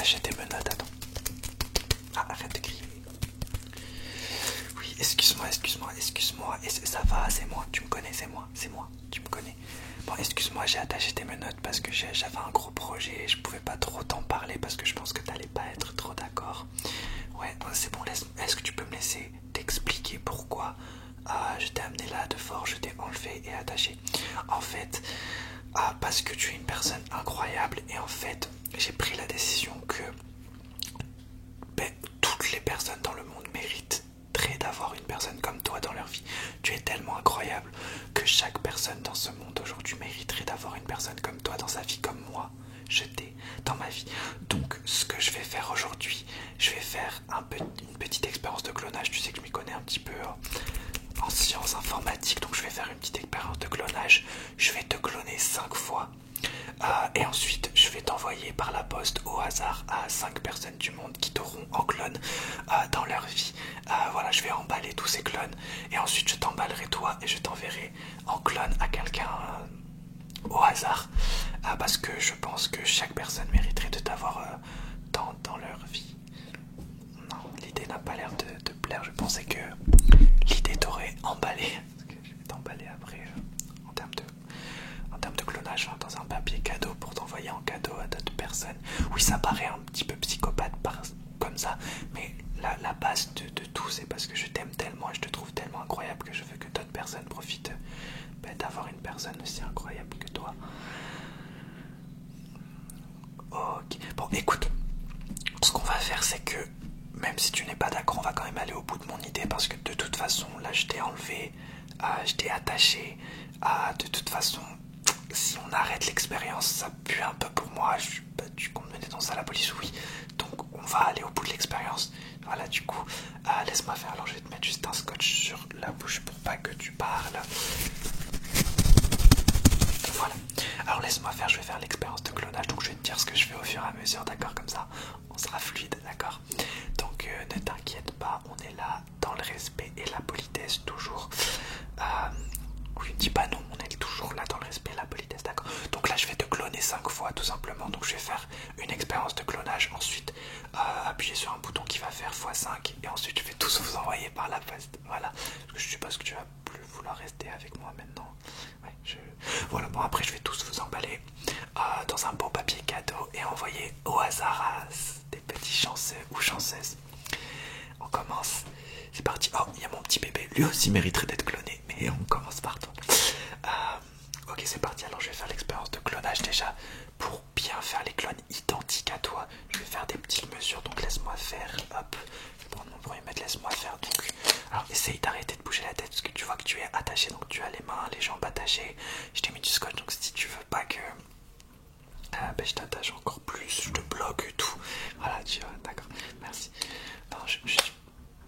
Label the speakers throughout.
Speaker 1: attacher tes menottes, attends. Ah, arrête de crier. Oui, excuse-moi. Ça va, c'est moi, tu me connais, c'est moi, tu me connais. Bon, excuse-moi, j'ai attaché tes menottes parce que j'avais un gros projet et je pouvais pas trop t'en parler parce que je pense que t'allais pas être trop d'accord. Ouais, c'est bon, est-ce que tu peux me laisser t'expliquer pourquoi je t'ai amené là de fort, je t'ai enlevé et attaché. En fait, parce que tu es une personne incroyable et en fait, j'ai pris la décision que toutes les personnes dans le monde méritent d'avoir une personne comme toi dans leur vie. Tu es tellement incroyable que chaque personne dans ce monde aujourd'hui mériterait d'avoir une personne comme toi dans sa vie, comme moi je t'ai dans ma vie. Donc ce que je vais faire aujourd'hui, je vais faire une petite expérience de clonage. Tu sais que je m'y connais un petit peu en sciences informatiques, donc je vais faire une petite expérience de clonage. Je vais te cloner 5 fois. Et ensuite je vais t'envoyer par la poste au hasard à 5 personnes du monde qui t'auront en clone dans leur vie. Voilà, je vais emballer tous ces clones et ensuite je t'emballerai toi et je t'enverrai en clone à quelqu'un au hasard, parce que je pense que chaque personne mériterait de t'avoir dans leur vie. Non, l'idée n'a pas l'air de te plaire. Je pensais que l'idée t'aurait emballé, parce que je vais t'emballer après en termes de clonage, hein, dans un papier cadeau pour t'envoyer en cadeau à d'autres personnes. Oui, ça paraît un petit peu psychopathe comme ça, mais la base de tout, c'est parce que je t'aime tellement et je te trouve tellement incroyable que je veux que d'autres personnes profitent d'avoir une personne aussi incroyable que toi. Ok, bon écoute, ce qu'on va faire, c'est que même si tu n'es pas d'accord, on va quand même aller au bout de mon idée, parce que de toute façon, là je t'ai enlevé, je t'ai attaché, de toute façon, si on arrête l'expérience, ça pue un peu pour moi. Tu comptes me dénoncer à la police, oui. Donc on va aller au bout de l'expérience. Voilà, du coup, laisse-moi faire. Alors je vais te mettre juste un scotch sur la bouche pour pas que tu parles. Voilà. Alors laisse-moi faire, je vais faire l'expérience de clonage. Donc je vais te dire ce que je fais au fur et à mesure, d'accord? Comme ça, on sera fluide, d'accord? Donc ne t'inquiète pas, on est là dans le respect et la politesse toujours. Oui, dis pas non, on est toujours là dans le respect et la politesse, d'accord? Donc là je vais te cloner 5 fois tout simplement. Donc je vais faire une expérience de clonage, ensuite appuyer sur un bouton qui va faire x5 et ensuite je vais tous vous envoyer par la poste. Voilà, parce que je suppose que tu vas plus vouloir rester avec moi maintenant. Ouais, voilà, bon après je vais tous vous emballer dans un beau papier cadeau et envoyer au hasard à des petits chanceux ou chanceuses. On commence, c'est parti. Oh, il y a mon petit bébé, lui aussi mériterait d'être cloné, mais on commence par toi. Ok, c'est parti, alors je vais faire l'expérience de clonage déjà. Pour bien faire les clones identiques à toi, je vais faire des petites mesures, donc laisse-moi faire. Hop, je vais prendre mon premier mètre, laisse-moi faire. Donc, alors essaye d'arrêter de bouger la tête parce que tu vois que tu es attaché, donc tu as les mains, les jambes attachées. Je t'ai mis du scotch, donc si tu veux pas que je t'attache encore plus, je te bloque et tout. Voilà, tu vois, d'accord, merci. Non, je suis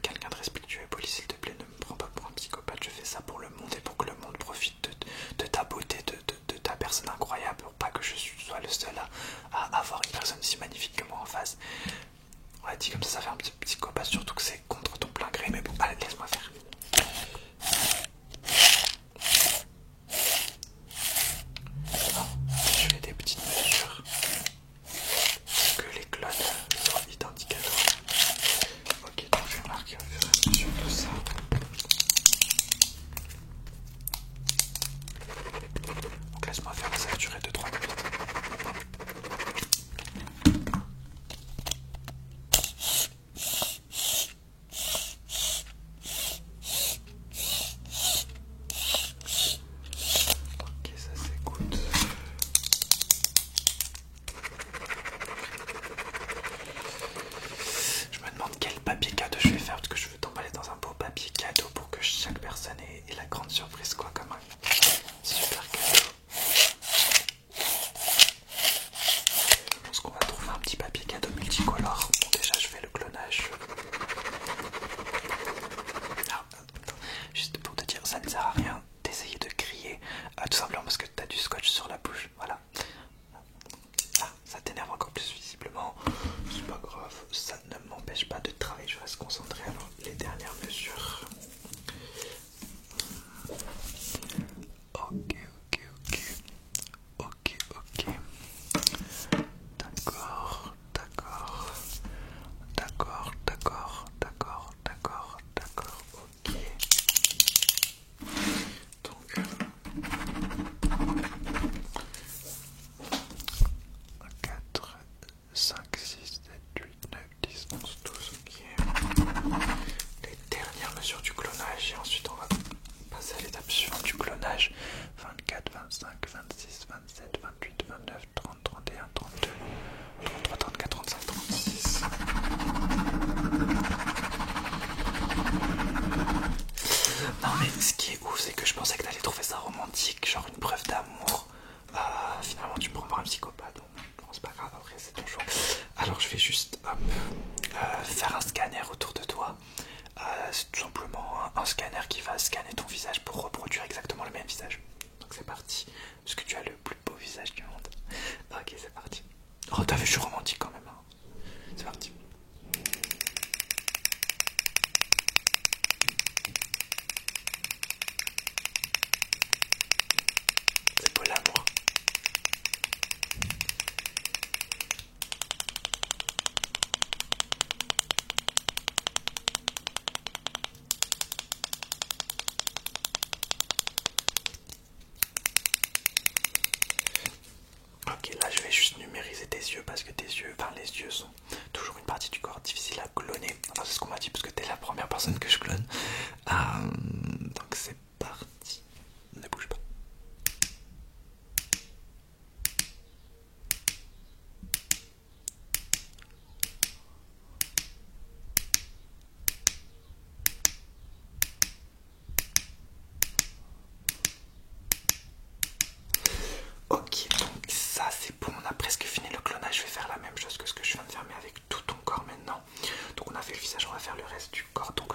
Speaker 1: quelqu'un de respectueux et poli, s'il te plaît, ne me prends pas pour un psychopathe. Je fais ça pour le monde et pour que le monde profite de ta beauté, de ta personne incroyable, pour pas que je sois le seul à avoir une personne si magnifique que moi en face. Ouais, dit comme ça fait un petit psychopathe, surtout que c'est contre ton plein gré, mais bon, allez, laisse-moi faire. Je fais des petites mesures pour que les clones soient identiques à toi. Ok, donc je vais marquer au fur et à mesure tout ça. Donc laisse-moi faire, ça va durer 2-3 minutes. 25, 26, 27, 28, 29, 30, 31, 32, 33, 34, 35, 36. Non mais ce qui est ouf, c'est que je pensais que t'allais trouver ça romantique, genre une preuve d'amour. Finalement tu me prends pour un psychopathe. Bon, c'est pas grave, après c'est ton choix. Alors je vais juste hop, faire un scanner autour de toi. C'est tout simplement un scanner qui va scanner ton visage pour reproduire exactement le même visage. Donc c'est parti, parce que tu as le plus beau visage du monde. Ok, c'est parti. Oh t'as vu, je suis romantique quand même, hein. C'est parti. C'est beau l'amour. Ok, là je vais juste numériser tes yeux parce que tes yeux, enfin les yeux sont toujours une partie du corps difficile à cloner. Enfin, c'est ce qu'on m'a dit parce que t'es la première personne que je clone. Donc c'est parti. Ne bouge pas. Ok, donc ça c'est bon, on a presque fini le clonage. Je vais faire la même chose que ce que je viens de faire, mais avec tout ton corps maintenant. Donc on a fait le visage, on va faire le reste du corps. Donc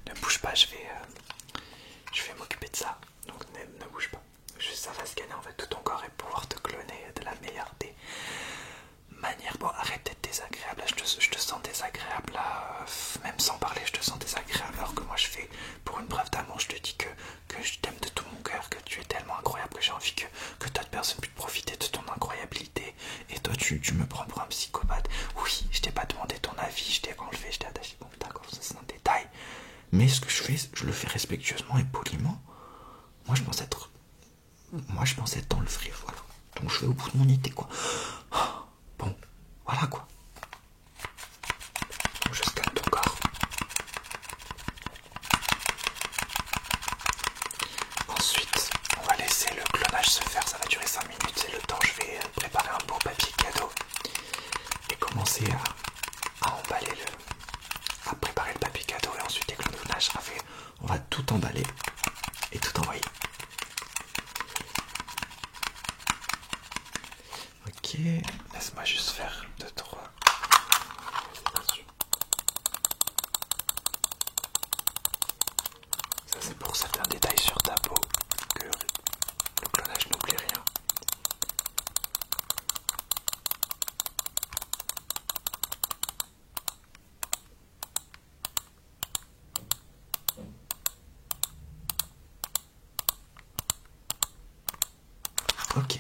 Speaker 1: ne bouge pas, je vais m'occuper de ça. Donc ne bouge pas. Ça va scanner en fait tout ton corps et pouvoir te cloner de la meilleure des manières. Bon, arrête d'être désagréable. Là, je te sens désagréable. Là, même sans parler, je te sens désagréable. Alors que moi, je fais pour une preuve d'amour. Je te dis que je t'aime de tout mon cœur, que tu es tellement incroyable que j'ai envie que d'autres personnes puissent profiter de ton incroyabilité. Et toi, tu me prends pour un psychopathe. Oui, je t'ai pas demandé ton avis, je t'ai enlevé, je t'ai attaché. Bon, d'accord, ça c'est un détail. Mais ce que je fais, je le fais respectueusement et poliment. Moi, je pense être dans le vrai, voilà. Donc je vais au bout de mon idée, quoi. Bon, voilà, quoi. Donc je scanne ton corps. Ensuite, on va laisser le clonage se faire. Ça va durer 5 minutes. C'est le temps, je vais préparer un beau papier cadeau et commencer à emballer à préparer le papier cadeau. Et ensuite, dès que le clonage sera fait, on va tout emballer et tout envoyer. Ok, laisse-moi juste faire 2-3. Ça c'est pour certains détails sur ta peau que le clonage n'oublie rien. Ok,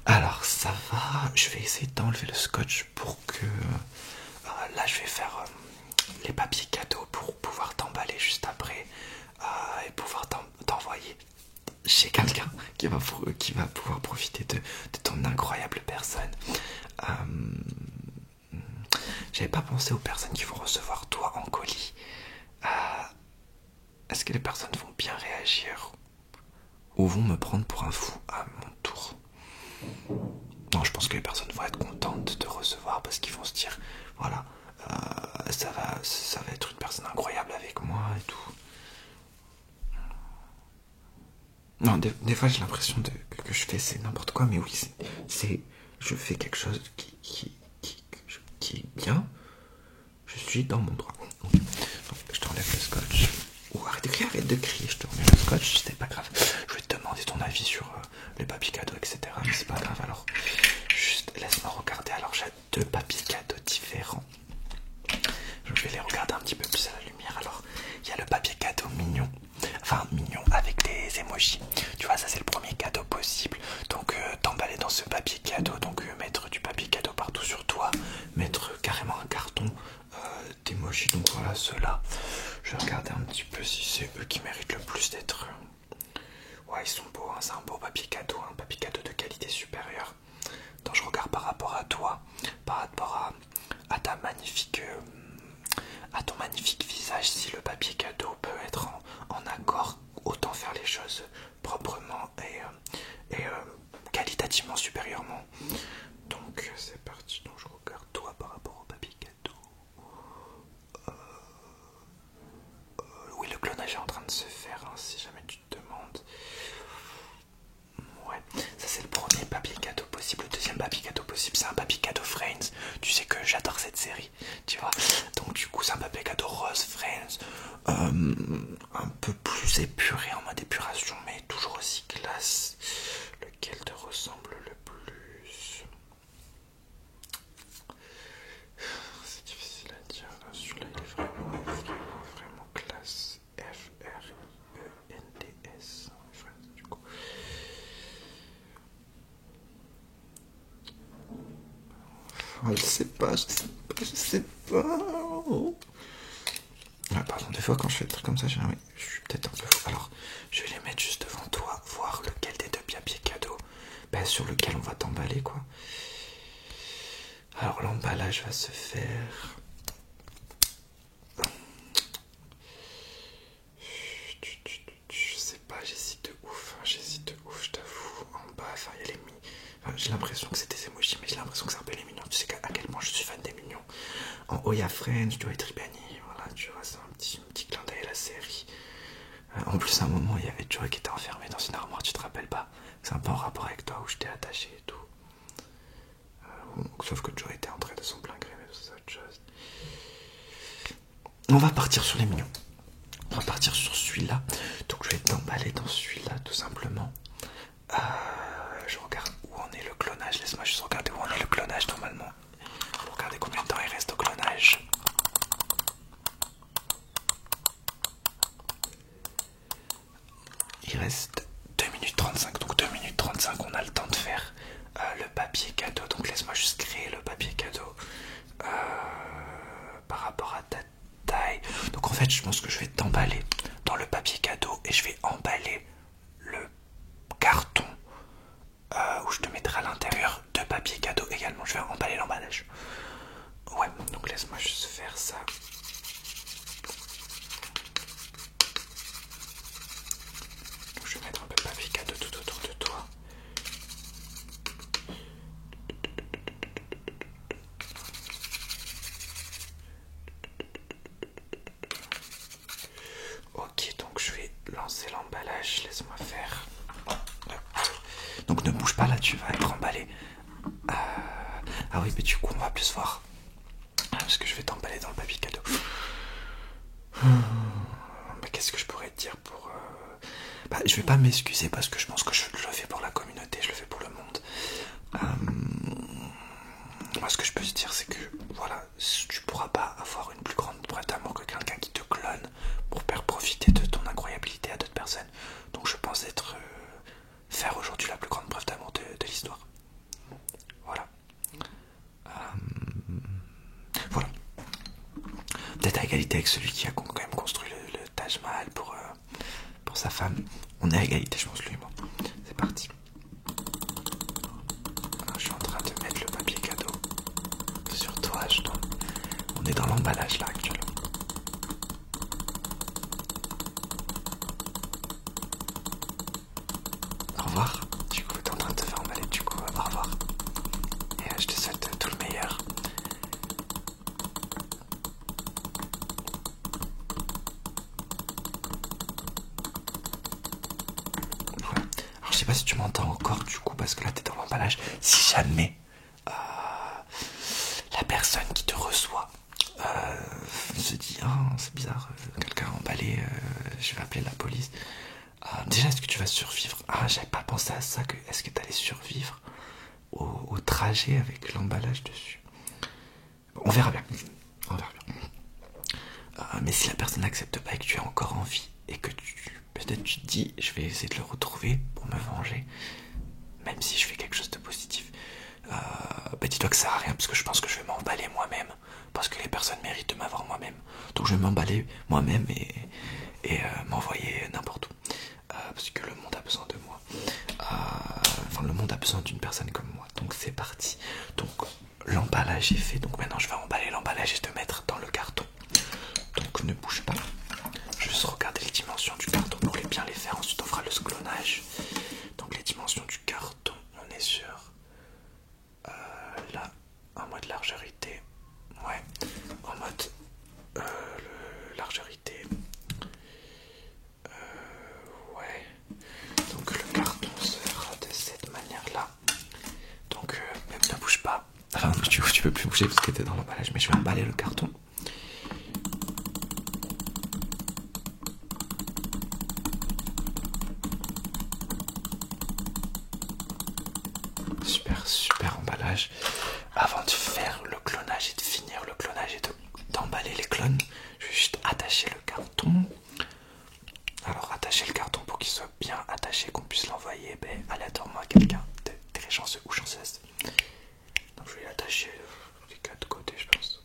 Speaker 1: alors ça va, je vais essayer d'enlever le scotch pour que... là je vais faire les papiers cadeaux pour pouvoir t'emballer juste après et pouvoir t'envoyer chez quelqu'un qui va pouvoir profiter de ton incroyable personne. J'avais pas pensé aux personnes qui vont recevoir toi en colis. Est-ce que les personnes vont bien réagir ou vont me prendre pour un fou à mon tour? Non, je pense que les personnes vont être contentes de te recevoir parce qu'ils vont se dire, voilà, ça va être une personne incroyable avec moi et tout. Non, des fois j'ai l'impression que je fais c'est n'importe quoi, mais oui, je fais quelque chose qui est bien. Je suis dans mon droit. Donc, je t'enlève le scotch. Ou arrête de crier, je te remets le scotch, c'est pas grave. Je vais te demander ton avis sur les papiers cadeaux, etc. Mais c'est pas grave, alors juste laisse-moi regarder. Alors j'ai 2 papiers cadeaux différents. Je vais les regarder un petit peu plus à la lumière. Alors il y a le papier cadeau mignon. Enfin mignon avec des emojis. Tu vois, ça c'est le premier cadeau possible. Donc t'emballer dans ce papier cadeau. Donc mettre du papier cadeau partout sur toi. Mettre carrément un carton d'emojis. Donc voilà ceux-là. Je vais regarder un petit peu si c'est eux qui méritent le plus d'être... Ouais, ils sont beaux, hein, c'est un beau papier cadeau, un papier cadeau de qualité supérieure. Donc je regarde par rapport à toi, par rapport à ta magnifique... à ton magnifique visage, si le papier cadeau peut être en accord, autant faire les choses proprement et un peu plus épuré, en mode épuration, mais toujours aussi classe. Lequel te ressemble le plus? C'est difficile à dire. Celui-là, il est vraiment classe. F-R-E-N-D-S. Du coup. Oh, je sais pas. Ah, pardon, des fois quand je fais des trucs comme ça, je suis peut-être un peu fou. Alors, je vais les mettre juste devant toi, voir lequel des deux papiers cadeaux, sur lequel on va t'emballer, quoi. Alors, l'emballage va se faire... Je sais pas, j'hésite de ouf, je t'avoue. En bas, enfin, il y a les mi... Enfin, j'ai l'impression que c'est des emojis, mais j'ai l'impression que c'est un peu les mignons. Tu sais à quel point je suis fan des mignons. En haut, il y a Friends, tu dois être Ribani. Voilà, tu vois, c'est un petit clin d'œil à la série. En plus, à un moment, il y avait Joey qui était enfermé dans une armoire, tu te rappelles pas? C'est un peu en rapport avec toi où je t'ai attaché et tout. Sauf que Joey était entré de son plein gré, mais c'est autre chose. On va partir sur les mignons. On va partir sur celui-là. Donc je vais t'emballer dans celui-là tout simplement. Je regarde où en est le clonage. Laisse-moi juste regarder où en est le clonage normalement. Pour regarder combien de temps il reste au clonage. Il reste 2 minutes 35. Donc 2 minutes 35, on a le temps de faire le papier cadeau. Donc laisse-moi juste créer le papier cadeau par rapport à ta taille. Donc en fait, je pense que je vais t'emballer dans le papier cadeau et je vais emballer le carton où je te mettrai à l'intérieur de papier cadeau également. Je vais emballer l'emballage. Ouais, donc laisse-moi juste faire ça. Donc je vais mettre un peu de papier cadeau tout autour de toi. Ok, donc je vais lancer l'emballage. Laisse-moi faire. Donc ne bouge pas là, tu vas être emballé. Ah oui, mais du coup, on va plus voir. Parce que je vais t'emballer dans le papier cadeau. Mais qu'est-ce que je pourrais te dire pour... je vais pas m'excuser parce que je pense que je le fais pour la communauté, je le fais pour le monde. Moi, ce que je peux te dire, c'est que, voilà, tu pourras pas avoir une plus grande preuve d'amour que quelqu'un qui te clone pour faire profiter de ton incroyabilité à d'autres personnes. Donc je pense faire aujourd'hui la plus grande preuve d'amour de l'histoire. Voilà. Voilà. Peut-être à égalité avec celui qui a quand même construit le Taj Mahal pour sa femme. On est à égalité, je pense, lui et moi. C'est parti. Alors, je suis en train de mettre le papier cadeau sur toi. On est dans l'emballage là actuellement. Au revoir. Du coup, t'es en train de te faire emballer. Du coup, au revoir. Et je te souhaite tout le meilleur. Voilà. Alors, je sais pas si tu m'entends encore du coup, parce que là, t'es dans l'emballage. Si jamais la personne qui te reçoit se dit c'est bizarre, quelqu'un a emballé, je vais appeler la police. Déjà, est-ce que tu vas survivre? J'avais pas pensé à ça. Est-ce que tu allais survivre au trajet avec l'emballage dessus? On verra bien. Mais si la personne n'accepte pas et que tu es encore en vie et que peut-être tu te dis je vais essayer de le retrouver pour me venger, même si je fais quelque chose de positif, dis-toi que ça sert à rien parce que je pense que je vais m'emballer moi-même parce que les personnes méritent de m'avoir moi-même. Donc je vais m'emballer moi-même et m'envoyer n'importe où. Parce que le monde a besoin de moi. Le monde a besoin d'une personne comme moi. Donc c'est parti. Donc l'emballage est fait. Donc maintenant je vais emballer l'emballage et te mettre dans le carton. Donc ne bouge pas. Juste regarder les dimensions du carton pour bien les faire. Ensuite on fera le clonage. Donc les dimensions du carton, on est sur là, en mode largeur-ité. Ouais, en mode largeur-ité. Ouais. Donc le carton sera de cette manière-là. Donc même ne bouge pas. Enfin, tu peux plus bouger parce que t'es dans l'emballage, mais je vais emballer le carton. Super, super emballage. Avant de faire le clonage et de finir le clonage et d'emballer les clones, je vais juste attacher le carton. Alors attacher le carton pour qu'il soit bien attaché, qu'on puisse l'envoyer aléatoirement à quelqu'un de très chanceux ou chanceuse. Donc je vais l'attacher des quatre côtés, je pense.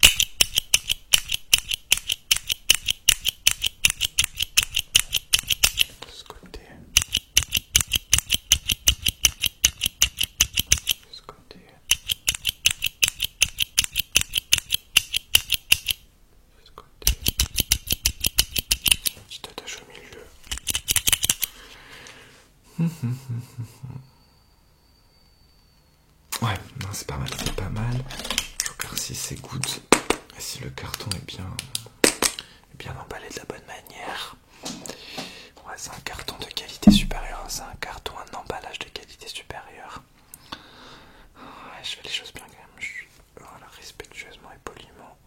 Speaker 1: De ce côté. De ce côté. De ce côté. Petite attache au milieu. Ouais, non, c'est pas mal, c'est pas mal. Je regarde si c'est good. Et si le carton est bien emballé de la bonne manière. Ouais, c'est un carton de qualité supérieure. C'est un carton, un emballage de qualité supérieure. Ouais, je fais les choses bien quand même. Voilà, respectueusement et poliment.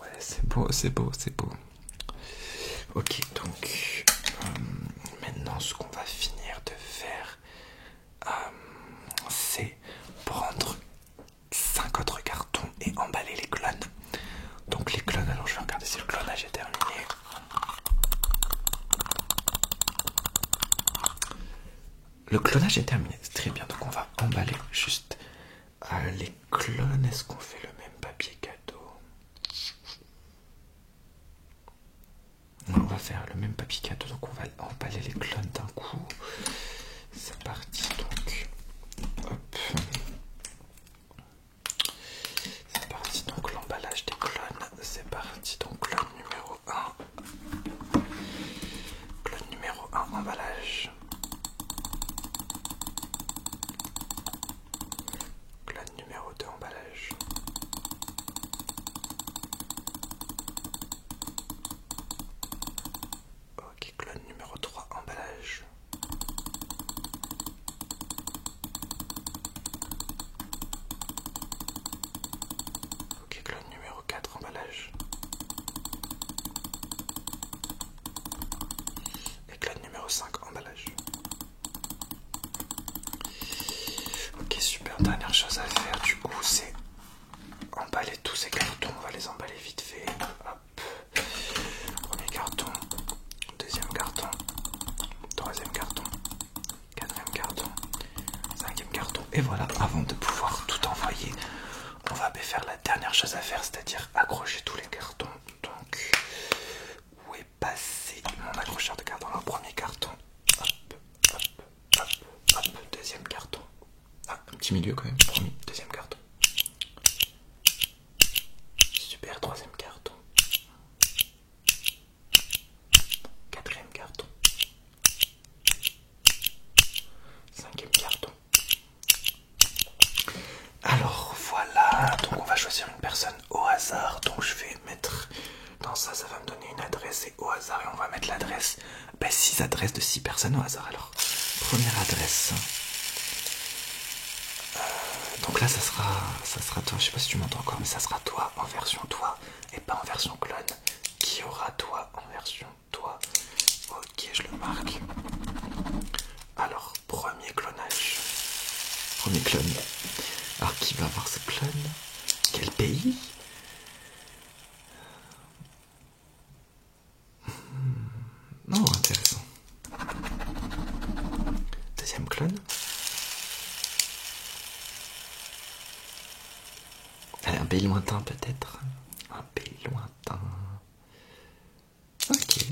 Speaker 1: Ouais, c'est beau, c'est beau, c'est beau. Ok, donc maintenant ce qu'on va finir de faire, c'est prendre 5 autres cartons et emballer les clones. Donc les clones, alors je vais regarder si le clonage est terminé. Le clonage est terminé, c'est très bien, donc on va emballer juste les clones. Est-ce qu'on fait le même papier cadeau? On va faire le même papier cadeau, donc on va emballer les clones d'un coup. C'est parti, donc hop. C'est parti, donc l'emballage des clones. C'est parti, donc clone numéro 1. Clone numéro 1, emballage. Clone numéro 2, emballage. Ok, clone numéro 3, emballage. Ok, clone numéro 4, emballage. Et clone numéro 5, emballage. Ok, super, dernière chose à faire du coup, c'est emballer tous ces cartons. On va les emballer vite fait. Hop. Premier carton, deuxième carton, troisième carton, quatrième carton, cinquième carton. Et voilà, avant de pouvoir tout envoyer, on va faire la dernière chose à faire, c'est-à-dire accrocher tous les cartons. Donc, où est passé mon accrocheur de carton? Alors, premier carton. Hop, hop, hop, hop. Deuxième carton. Ah, un petit milieu quand même. Premier, deuxième carton. Super, troisième carton. Quatrième carton. Cinquième carton. Alors voilà, donc on va choisir une personne au hasard. Donc je vais mettre dans ça, ça va me donner une adresse et au hasard. Et on va mettre l'adresse, 6 adresses de 6 personnes au hasard. Alors, première adresse. Donc là ça sera toi, je sais pas si tu m'entends encore, mais ça sera toi en version toi et pas en version clone. Qui aura toi en version toi? Ok, je le marque. Alors, premier clonage. Premier clone. Alors qui va avoir ce clone? Quel pays? Non, intéressant. Deuxième clone. Allez, un pays lointain peut-être. Un pays lointain. Ok.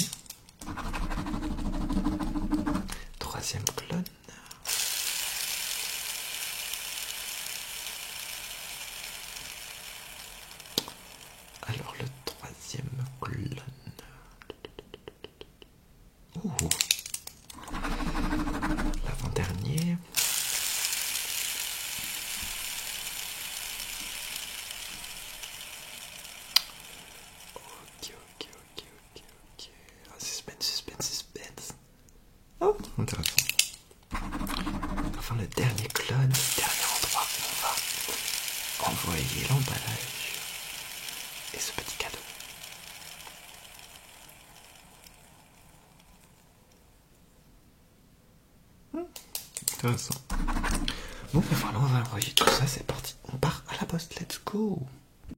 Speaker 1: Troisième clone. Alors le troisième clone. Ouh. L'avant-dernier. Ok. Ah, suspense. Oh, intéressant. Enfin, le dernier clone, le dernier endroit où on va envoyer l'emballage et ce petit cadeau. intéressant. Bon, ben voilà, on va envoyer tout ça, c'est parti. On part à la poste, let's go.